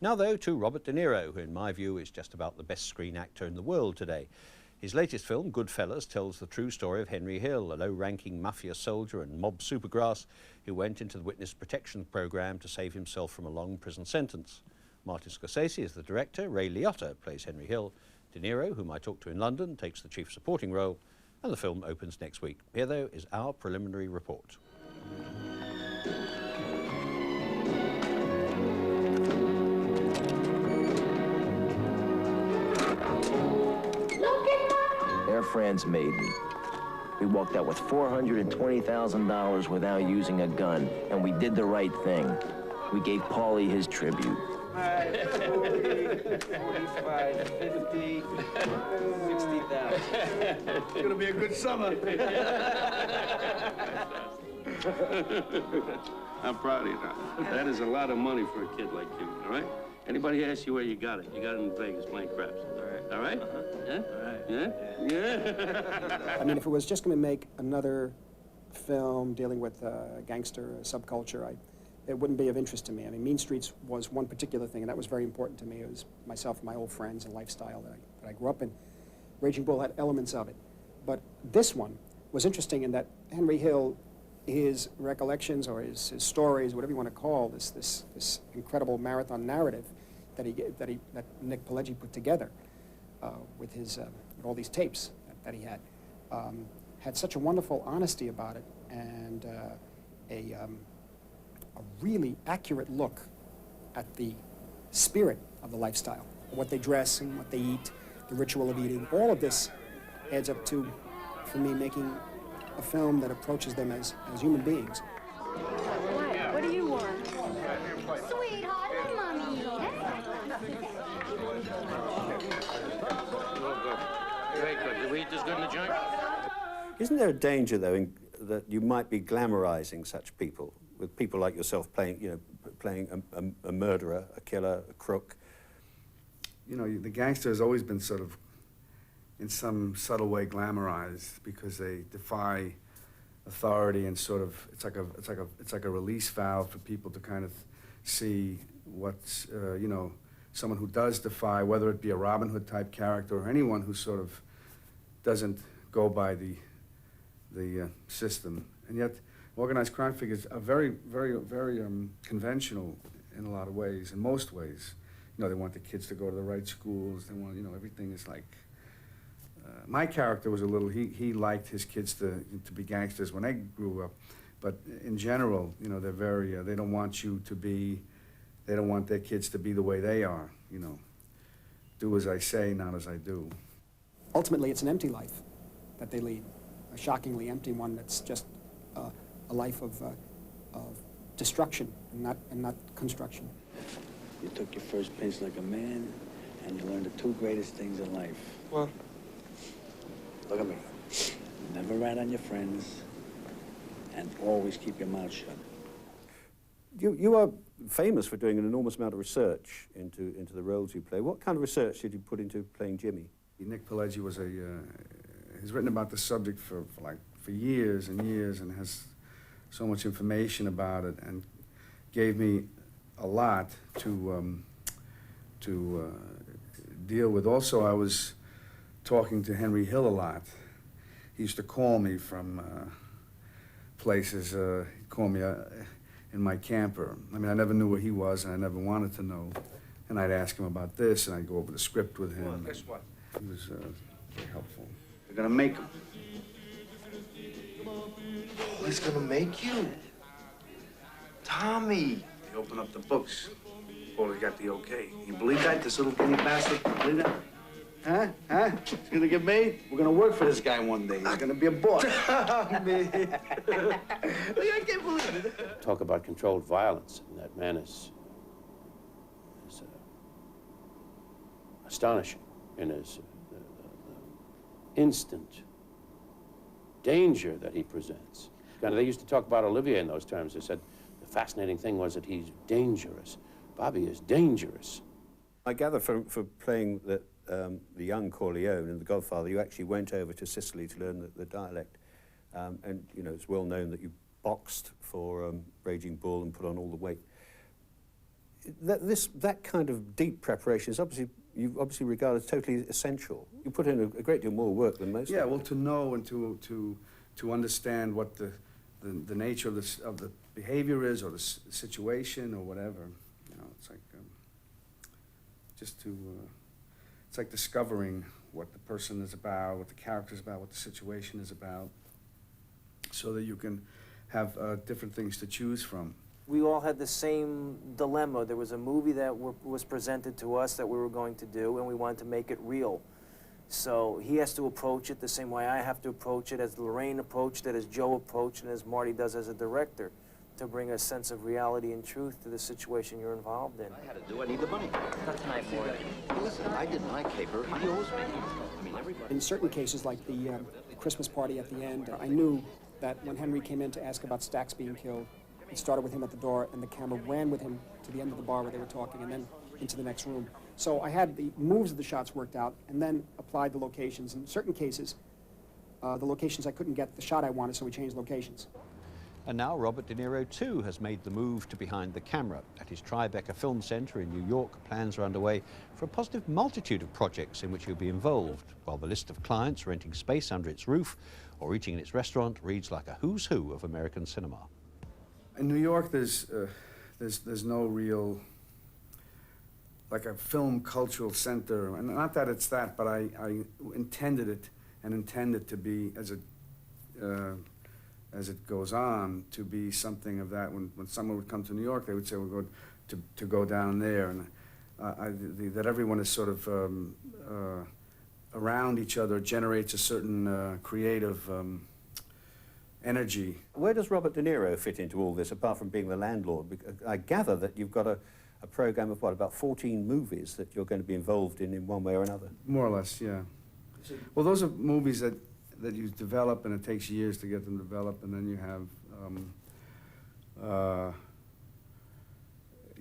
Now, though, to Robert De Niro, who in my view is just about the best screen actor in the world today. His latest film, Goodfellas, tells the true story of Henry Hill, a low-ranking mafia soldier and mob supergrass who went into the witness protection program to save himself from a long prison sentence. Martin Scorsese is the director, Ray Liotta plays Henry Hill, De Niro, whom I talked to in London, takes the chief supporting role, and the film opens next week. Here, though, is our preliminary report. Air France made me. We walked out with $420,000 without using a gun, and we did the right thing. We gave Paulie his tribute. 40, 45, 50, 60,000. It's gonna be a good summer. I'm proud of you now. That is a lot of money for a kid like you, all right? Anybody asks you where you got it in Vegas playing craps. All right? Yeah? All right. Yeah? Yeah? I mean, if it was just going to make another film dealing with gangster subculture, it wouldn't be of interest to me. I mean, Mean Streets was one particular thing, and that was very important to me. It was myself and my old friends and lifestyle that I grew up in. Raging Bull had elements of it. But this one was interesting in that Henry Hill, his recollections or his stories, whatever you want to call this incredible marathon narrative that Nick Pileggi put together with all these tapes that he had such a wonderful honesty about it, and a really accurate look at the spirit of the lifestyle, what they dress and what they eat, the ritual of eating. All of this adds up to, for me, making a film that approaches them as human beings. What do you want? Sweetheart, let Mommy eat it. Very good. Did we eat this good in the joint? Isn't there a danger, though, that you might be glamorizing such people, with people like yourself playing a murderer, a killer, a crook? You know, the gangster has always been sort of, in some subtle way, glamorized because they defy authority, and sort of it's like a release valve for people to kind of see what's you know, someone who does defy, whether it be a Robin Hood type character or anyone who sort of doesn't go by the system. And yet, organized crime figures are very conventional in a lot of ways, in most ways. You know, they want the kids to go to the right schools. They want, you know, everything is like. My character was a little. He liked his kids to be gangsters when they grew up, but in general, you know, they're very. They don't want you to be. They don't want their kids to be the way they are. You know, do as I say, not as I do. Ultimately, it's an empty life that they lead, a shockingly empty one that's just a life of destruction and not construction. You took your first pace like a man, and you learned the two greatest things in life. Well, Look at me. Never rat on your friends, and always keep your mouth shut. You are famous for doing an enormous amount of research into the roles you play. What kind of research did you put into playing Jimmy? Nick Pileggi was he's written about the subject for years and years, and has so much information about it, and gave me a lot to deal with. Also, I was talking to Henry Hill a lot. He used to call me from places. He'd call me in my camper. I mean, I never knew where he was, and I never wanted to know. And I'd ask him about this, and I'd go over the script with him. Well, guess what? He was very helpful. They're gonna make him. Who's gonna make you? Tommy. They open up the books. Paulie got the okay. You believe that? This little guinea bastard? Believe that? Huh? Huh? He's gonna get made? We're gonna work for this guy one day. He's gonna be a boss. Me. I can't believe it. Talk about controlled violence, and that man is astonishing in his the instant danger that he presents. Kind of, they used to talk about Olivier in those terms. They said the fascinating thing was that he's dangerous. Bobby is dangerous. I gather for playing the young Corleone in The Godfather, you actually went over to Sicily to learn the dialect. And, you know, it's well known that you boxed for Raging Bull and put on all the weight. that kind of deep preparation is you obviously regard as totally essential. You put in a great deal more work than most. Yeah, well, to know and to understand what the nature of the behavior is, or the situation, or whatever. You know, it's like it's like discovering what the person is about, what the character is about, what the situation is about, so that you can have different things to choose from. We all had the same dilemma. There was a movie that was presented to us that we were going to do, and we wanted to make it real. So he has to approach it the same way I have to approach it, as Lorraine approached it, as Joe approached it, and as Marty does as a director, to bring a sense of reality and truth to the situation you're involved in. I had to do, I need the money. Not tonight, boy. Listen, I did my caper, he owes me. I mean, everybody... In certain cases, like the Christmas party at the end, I knew that when Henry came in to ask about Stax being killed, it started with him at the door, and the camera ran with him to the end of the bar where they were talking, and then into the next room. So I had the moves of the shots worked out, and then applied the locations. In certain cases, the locations I couldn't get the shot I wanted, so we changed locations. And now Robert De Niro too has made the move to behind the camera. At his Tribeca Film Centre in New York, plans are underway for a positive multitude of projects in which he'll be involved, while the list of clients renting space under its roof or eating in its restaurant reads like a who's who of American cinema. In New York, there's no real, like a film cultural center, and not that it's that, but I intended it and intend it to be, as it goes on, to be something of that. When someone would come to New York, they would say, we're going to go down there, and that everyone is sort of around each other generates a certain creative energy. Where does Robert De Niro fit into all this, apart from being the landlord? I gather that you've got a program of, what, about 14 movies that you're going to be involved in one way or another? More or less, yeah. Well, those are movies that you develop, and it takes years to get them developed, and then you have,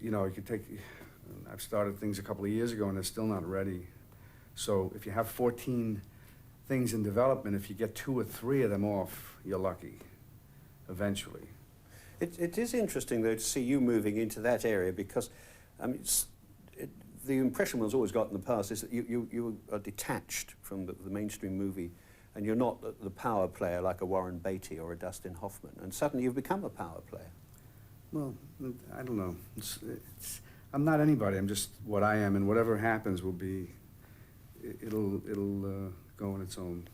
you know, you could take, I've started things a couple of years ago, and they're still not ready. So if you have 14 things in development, if you get 2 or 3 of them off, you're lucky, eventually. It is interesting, though, to see you moving into that area, because I mean, the impression one's always got in the past is that you are detached from the mainstream movie, and you're not the power player like a Warren Beatty or a Dustin Hoffman, and suddenly you've become a power player. Well, I don't know. I'm not anybody. I'm just what I am, and whatever happens will be, it'll go in its own,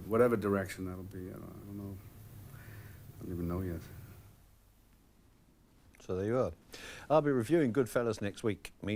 whatever direction that'll be. I don't know. I don't even know yet. So there you are. I'll be reviewing Goodfellas next week.